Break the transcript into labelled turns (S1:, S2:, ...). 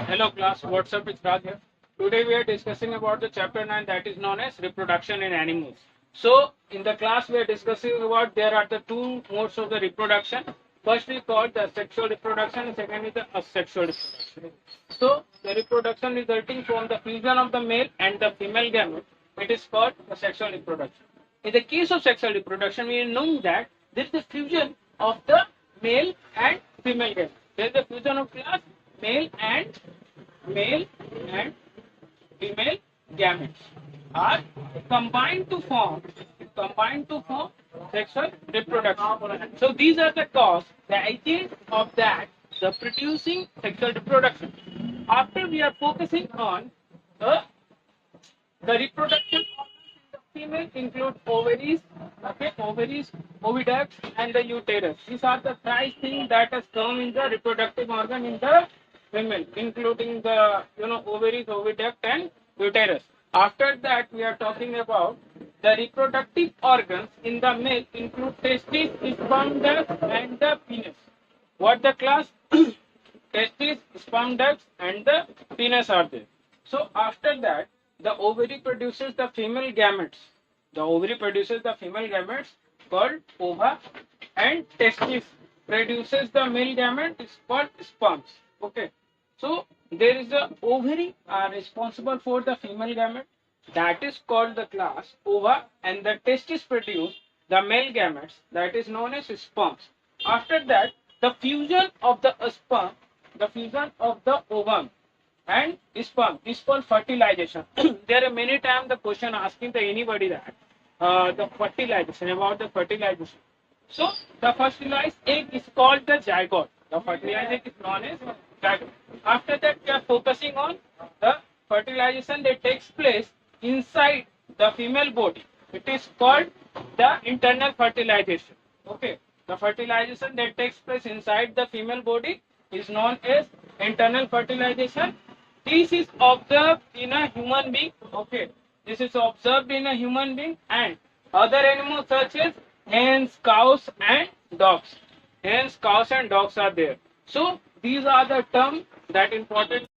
S1: Hello class, what's up? It's Raj here. Today we are discussing about the chapter 9 that is known as reproduction in animals. So in the class we are discussing about there are the two modes of the reproduction. First we call the sexual reproduction and second is the asexual reproduction. So the reproduction resulting from the fusion of the male and the female gamete, it is called the sexual reproduction. In the case of sexual reproduction, we know that there is a fusion of the male and female gamete. There is a fusion of class male and female gametes are combined to form sexual reproduction. So these are the cause, the agent of that, the producing sexual reproduction. After we are focusing on the reproduction organs in the female include ovaries, oviducts, and the uterus. These are the five things that has come in the reproductive organ in the female, including the ovaries, oviduct, and uterus. After that, we are talking about the reproductive organs in the male include testes, sperm ducts, and the penis. What the class? Testes, sperm ducts, and the penis are there. So after that, the ovary produces the female gametes. The ovary produces the female gametes called ova, and testis produces the male gamete is called sperms. Okay. So there is a ovary are responsible for the female gamete, that is called the class ova, and the testis produce the male gametes that is known as sperms. After that, the fusion of the sperm, the fusion of the ovum and sperm is called fertilization. There are many times the question asking to anybody that the fertilization, about the fertilization. So the fertilized egg is called the zygote. The fertilized egg is known as zygote. After that, we are focusing on the fertilization that takes place inside the female body. It is called the internal fertilization. Okay, the fertilization that takes place inside the female body is known as internal fertilization. This is observed in a human being. Okay, this is observed in a human being and other animals such as hens, cows, and dogs. Hens, cows, and dogs are there. So these are the terms that important.